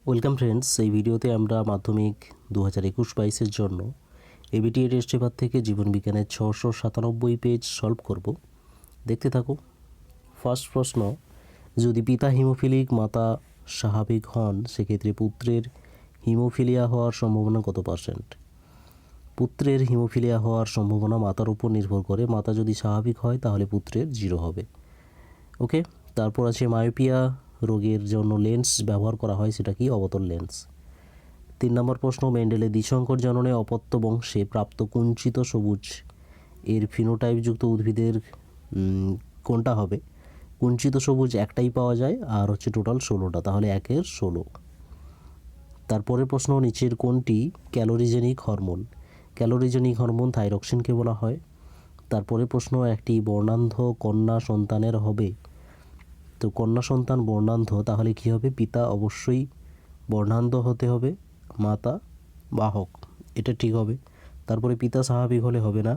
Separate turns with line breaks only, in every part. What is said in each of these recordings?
Welcome friends, এই ভিডিওতে আমরা মাধ্যমিক 2021-22-এর জন্য এবিটিএ টেস্ট পেপার থেকে জীবন বিজ্ঞানের 697 পেজ সলভ করব। দেখতে থাকো। ফার্স্ট প্রশ্ন, যদি পিতা হিমোফিলিক মাতা স্বাভাবিক হন সেক্ষেত্রে পুত্রের হিমোফিলিয়া হওয়ার সম্ভাবনা কত %? পুত্রের হিমোফিলিয়া হওয়ার সম্ভাবনা মাতার উপর নির্ভর করে। মাতা যদি স্বাভাবিক হয় তাহলে পুত্রের 0 হবে। ওকে, তারপর আছে মায়োপিয়া রোগের জন্য লেন্স ব্যবহার করা হয়, সেটা কি? অবতল লেন্স। 3 নম্বর প্রশ্ন, মেন্ডেলের দ্বিসংকর জননে অপত্য বংশে প্রাপ্ত কুঞ্চিত সবুজ এর ফিনোটাইপযুক্ত উদ্ভিদের কোনটা হবে? কুঞ্চিত সবুজ একটাই পাওয়া যায় আর হচ্ছে টোটাল 16টা, তাহলে 1-এর 16। তারপরের প্রশ্ন, নিচের কোনটি ক্যালোরিজেনিক হরমোন? ক্যালোরিজেনিক হরমোন থাইরক্সিনকে বলা হয়। তারপরে প্রশ্ন, একটি বর্ণান্ধ কন্যা সন্তানের হবে, তো কন্যা সন্তান বর্ণান্ধ তাহলে কি হবে? পিতা অবশ্যই বর্ণান্ধ হতে হবে, মাতা বাহক, এটা ঠিক হবে। তারপরে পিতা স্বাভাবিক হলে হবে না,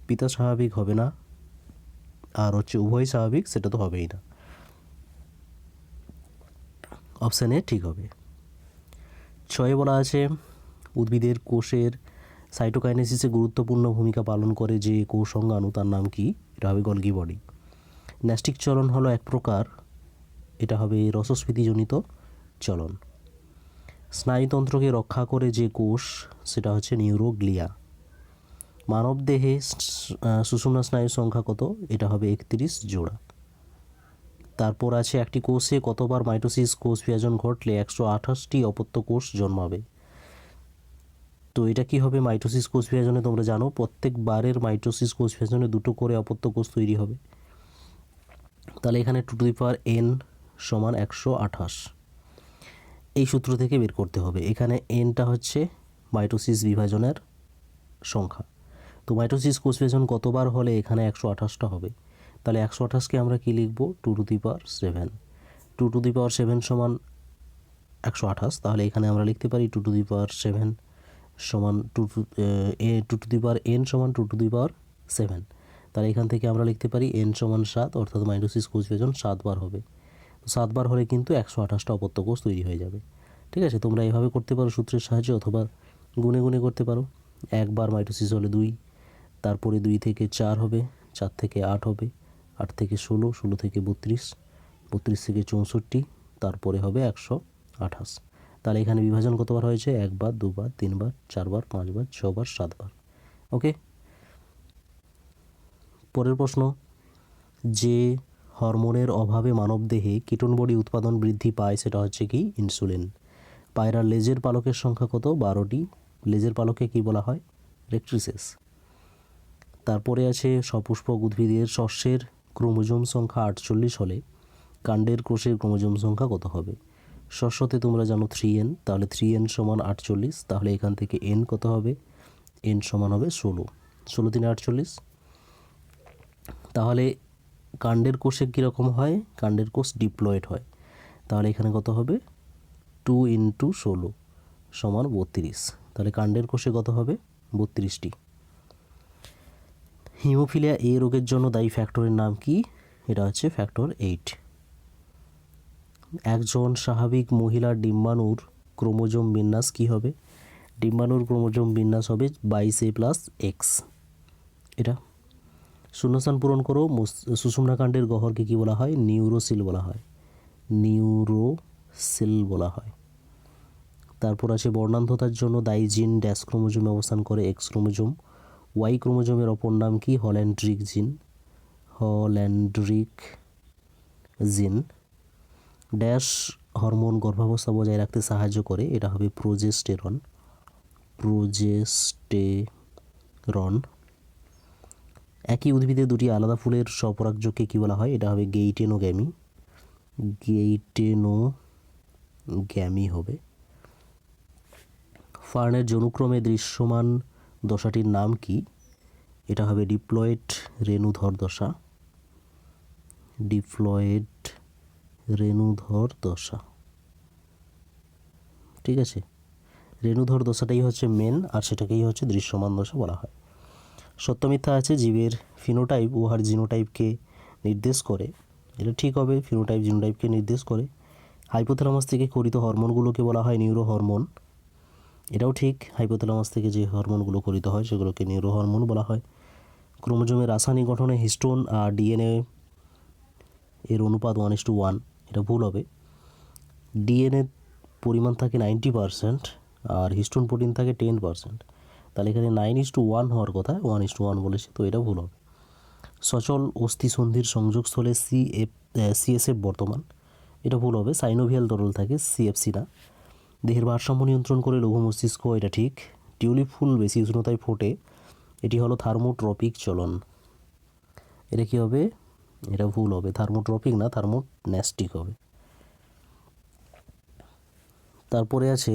পিতা স্বাভাবিক হবে না, আর হচ্ছে উভয় স্বাভাবিক, সেটা তো হবেই না। অপশান এ ঠিক হবে। 6 বলা আছে, উদ্ভিদের কোষের সাইটোকাইনেসিসে গুরুত্বপূর্ণ ভূমিকা পালন করে যে কোষ অঙ্গাণু, তার নাম কি? এটা হবে গলগি বডি। ন্যাস্টিক চলন হলো এক প্রকার, এটা হবে রসস্ফীতিজনিত চলন। স্নায়ুতন্ত্রকে রক্ষা করে যে কোষ, সেটা হচ্ছে নিউরোগ্লিয়া। মানবদেহে সুষুম্না স্নায়ুর সংখ্যা কত? এটা হবে 31 জোড়া। তারপর আছে, একটি কোষে কতবার মাইটোসিস কোষ বিভাজন ঘটলে 128টি অপত্য কোষ জন্মাবে? তো এটা কি হবে? মাইটোসিস কোষ বিভাজনে তোমরা জানো প্রত্যেকবারের মাইটোসিস কোষ বিভাজনে 2টো করে অপত্য কোষ তৈরি হবে। তাহলে এখানে 2n সমান 128, এই সূত্র থেকে বের করতে হবে। এখানে এনটা হচ্ছে মাইটোসিস বিভাজনের সংখ্যা, তো মাইটোসিস কোষ বিভাজন কতবার হলে এখানে 128টা হবে? তাহলে 128কে আমরা কি লিখব? 2^7। 2^7 সমান 128, তাহলে এখানে আমরা লিখতে পারি 2^7 সমান 2n সমান 2^7। তাহলে এখান থেকে আমরা লিখতে পারি n সমান 7, অর্থাৎ মাইটোসিস কোষ বিভাজন 7 বার হবে। 7 বার হলে কিন্তু 128টা অপত্য কোষ তৈরি হয়ে যাবে। ঠিক আছে, তোমরা এইভাবে করতে পারো সূত্রের সাহায্যে, অথবা গুনে গুনে করতে পারো। একবার মাইটোসিস হলে 2, তারপরে 2 থেকে 4 হবে, 4 থেকে 8 হবে, 8 থেকে 16, 16 থেকে 32, 32 থেকে 64, তারপরে হবে 128। তাহলে এখানে বিভাজন কতবার হয়েছে? 1 বার, 2 বার, 3 বার, 4 বার, 5 বার, 6 বার, 7 বার। ওকে, পরের প্রশ্ন, যে হরমোনের অভাবে মানবদেহে কিটোন বডি উৎপাদন বৃদ্ধি পায় সেটা হচ্ছে কি? ইনসুলিন। পায়রার লেজের পালকের সংখ্যা কত? 12টি। লেজের পালকে কি বলা হয়? রেক্ট্রিসেস। তারপরে আছে, সপুষ্পক উদ্ভিদের শস্যের ক্রোমোজোম সংখ্যা 48 হলে কাণ্ডের কোষের ক্রোমোজোম সংখ্যা কত হবে? শস্যতে তোমরা জানো 3n, তাহলে 3n সমান 48, তাহলে এখান থেকে n কত হবে? n সমান হবে 16, 16 × 48। তাহলে কাণ্ডের কোষে কীরকম হয়? কাণ্ডের কোষ ডিপ্লয়েড হয়, তাহলে এখানে কত হবে? 2 × 16 সমান 32, তাহলে কাণ্ডের কোষে কত হবে? 32টি। হিমোফিলিয়া এ রোগের জন্য দায়ী ফ্যাক্টরের নাম কি? এটা হচ্ছে ফ্যাক্টর 8। একজন স্বাভাবিক মহিলার ডিম্বাণুর ক্রোমোজোম বিন্যাস কি হবে? ডিম্বাণুর ক্রোমোজোম বিন্যাস হবে 22A + X। এটা শূন্যস্থান পূরণ করো। সুষুম্নাকাণ্ডের গহ্বরকে কি বলা হয়? নিউরোসিল বলা হয়, নিউরোসিল বলা হয়। তারপর আছে, বর্ণান্ধতার জন্য দায়ী জিন ড্যাশ ক্রোমোজোমে অবস্থান করে? X chromosome. ওয়াই ক্রোমোজোমের অপর নাম কি? হল্যান্ড্রিক জিন, হল্যান্ড্রিক জিন। ড্যাশ হরমোন গর্ভাবস্থা বজায় রাখতে সাহায্য করে? এটা হবে প্রোজেস্টেরন, প্রোজেস্টেরন। একই উদ্ভিদে 2টি আলাদা ফুলের স্বপরাগযোগকে কি বলা হয়? এটা হবে গেইটেনোগ্যামি, গেইটেনোগ্যামি হবে। ফার্নের যৌনক্রমে দৃশ্যমান দশাটির নাম কি? এটা হবে ডিপ্লয়েড রেণুধর দশা, ডিপ্লয়েড রেণুধর দশা। ঠিক আছে, রেণুধর দশাটাই হচ্ছে মেন, আর সেটাকেই হচ্ছে দৃশ্যমান দশা বলা হয়। সত্য মিথ্যা আছে, জীবের ফিনোটাইপ উহার জিনোটাইপকে নির্দেশ করে? এটা ঠিক হবে, ফিনোটাইপ জিনোটাইপকে নির্দেশ করে। হাইপোথ্যালামাস থেকে খরিত হরমোনগুলোকে বলা হয় নিউরো হরমোন। এটাও ঠিক, হাইপোথ্যালামাস থেকে যে হরমোনগুলো খরিত হয় সেগুলোকে নিউরো হরমোন বলা হয়। ক্রোমোজোমের রাসায়নিক গঠনে হিস্টোন আর ডিএনএ এর অনুপাত 1:1, এটা ভুল হবে। ডিএনএ পরিমাণ থাকে 90% আর হিস্টোন প্রোটিন থাকে 10%, তাহলে এখানে 9:1 হওয়ার কথা, 1:1 বলেছে, তো এটা ভুল হবে। সচল অস্থিসন্ধির সংযোগস্থলে সিএসএফ বর্তমান, এটা ভুল হবে, সাইনোভিয়াল তরল থাকে, সিএফসি না। দেহের ভারসাম্য নিয়ন্ত্রণ করে লঘু মস্তিষ্ক, এটা ঠিক। টিউলিপ ফুল বেশি উষ্ণতায় ফোটে, এটি হলো থার্মোট্রপিক চলন, এটা কী হবে, এটা ভুল হবে, থার্মোট্রপিক না, থার্মোন্যাস্টিক হবে। তারপরে আছে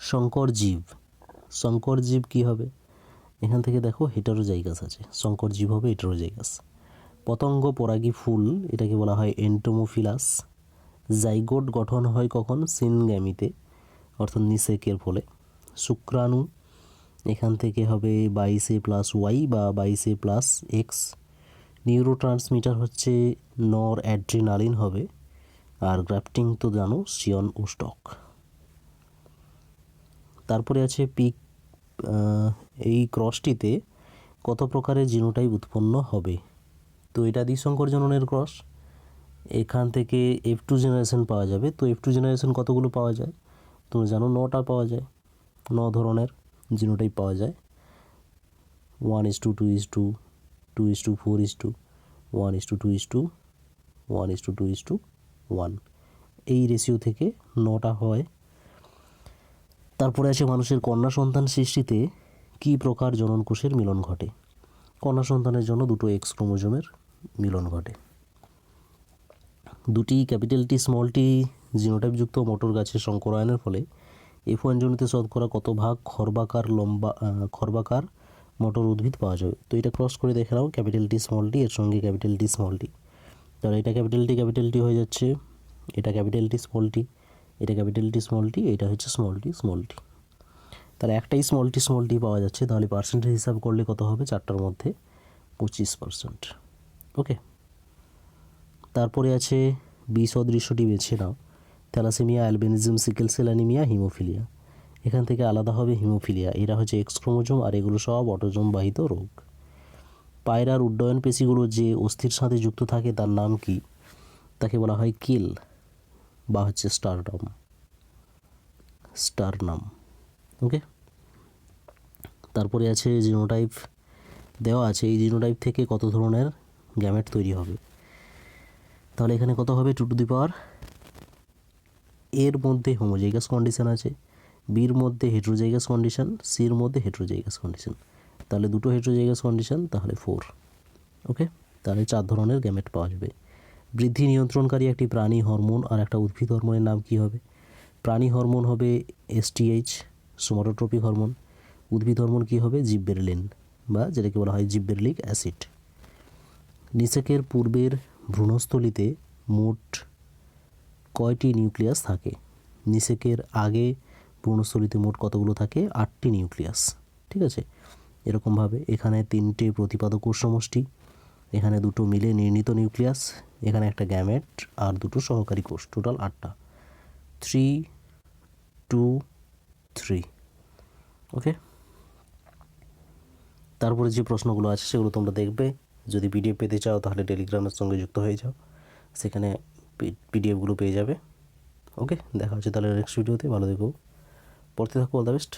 সংকর জীব। সংকর জীব কী হবে, এখান থেকে দেখো হেটারোজাইগাস আছে, সংকর জীব হবে হেটারোজাইগাস। পতঙ্গ পরাগী ফুল, এটাকে বলা হয় এন্টোমোফিলাস। জাইগোট গঠন হয় কখন, সিনগ্যামিতে, অর্থাৎ নিষেকের ফলে। শুক্রাণু, এখান থেকে হবে 22A+Y বা 22A+X। নিউরোট্রান্সমিটার হচ্ছে নর অ্যাড্রিনালিন হবে। আর গ্রাফটিং তো জানো, সিয়ন ও স্টক। তারপরে আছে পিক, এই ক্রসটিতে কত প্রকারের জিনোটাইপ উৎপন্ন হবে, তো এটা দ্বিসংকর জননের ক্রস, এখান থেকে F2 জেনারেশন পাওয়া যাবে। তো F2 জেনারেশন কতগুলো পাওয়া যায়, তুমি জানো 9টা পাওয়া যায়, 9 ধরনের জিনোটাইপ পাওয়া যায়। 1:2, 2:2, 2:4, 1:2, 1:2, এই রেশিও থেকে 9টা হয়। তারপরে আছে মানুষের কন্যা সন্তান সৃষ্টিতে কী প্রকার জননকোষের মিলন ঘটে, কন্যা সন্তানের জন্য দুটো এক্স ক্রোমোজোমের মিলন ঘটে। দুটি ক্যাপিটাল টি স্মল টি জিনোটাইপযুক্ত মটর গাছের সংকরায়নের ফলে F1 জনিত শতকরা কত ভাগ খর্বাকার মটর উদ্ভিদ পাওয়া যাবে, তো এটা ক্রস করে দেখে নাও, ক্যাপিটাল টি স্মল টি এর সঙ্গে ক্যাপিটাল টি স্মল টি, তাহলে এটা ক্যাপিটাল টি হয়ে যাচ্ছে, এটা ক্যাপিটাল টি স্মল টি, এটা ক্যাপিটাল টি স্মল টি, এটা হচ্ছে স্মল টি স্মল টি, তাহলে একটাই স্মল টি পাওয়া যাচ্ছে, তাহলে পার্সেন্টেজ হিসাব করলে কত হবে, 4টার মধ্যে 25%। ওকে, তারপরে আছে বি সদৃশ্যটি বেছে নাও, thalassaemia, albinism, sickle cell anaemia, haemophilia. এখান থেকে আলাদা হবে হিমোফিলিয়া, এরা হচ্ছে এক্স ক্রোমোজোম আর এগুলো সব অটোজোম বাহিত রোগ। পায়রার উড্ডয়ন পেশিগুলো যে অস্থির সাথে যুক্ত থাকে তার নাম কি, তাকে বলা হয় কিল বা হচ্ছে স্টারনাম। ওকে, তারপরে আছে জিনোটাইপ দেওয়া আছে, এই জিনোটাইপ থেকে কত ধরনের গ্যামেট তৈরি হবে, তাহলে এখানে কত হবে, 2^, এর মধ্যে হোমোজাইগাস কন্ডিশন আছে, বির মধ্যে হেটেরোজাইগাস কন্ডিশন, সির মধ্যে হেটেরোজাইগাস কন্ডিশন, তাহলে দুটো হেটেরোজাইগাস কন্ডিশন, তাহলে 4। ওকে, তাহলে 4 ধরনের গ্যামেট পাওয়া যাবে। বৃদ্ধি নিয়ন্ত্রণকারী একটি প্রাণী হরমোন আর একটা উদ্ভিদ হরমোনের নাম কি হবে, প্রাণী হরমোন হবে STH, সোমাটোট্রপিক হরমোন। উদ্ভিদ হরমোন কি হবে, জিববেরেলিন বা যেটাকে বলা হয় জিববেরেলিক অ্যাসিড। নিষেকের পূর্বের ভ্রূণস্থলিতে মোট কয়টি নিউক্লিয়াস থাকে, নিষেকের আগে ভ্রূণস্থলিতে মোট কতগুলো থাকে, 8টি নিউক্লিয়াস। ঠিক আছে, এরকমভাবে এখানে 3টে প্রতিপাদক কোষ সমষ্টি, এখানে 2টো মিলে নির্ণীত নিউক্লিয়াস, এখানে একটা গ্যামেট আর 2টো সহকারী কোষ, টোটাল 8টা, 3, 2, 3। ওকে, তারপরে যে প্রশ্নগুলো আছে সেগুলো তোমরা দেখবে, যদি পিডিএফ পেতে চাও তাহলে টেলিগ্রামের সঙ্গে যুক্ত হয়ে যাও, সেখানে পিডিএফগুলো পেয়ে যাবে। ওকে, দেখা হচ্ছে তাহলে নেক্সট ভিডিওতে, ভালো থেকো, পড়তে থাকো, অল দ্য বেস্ট।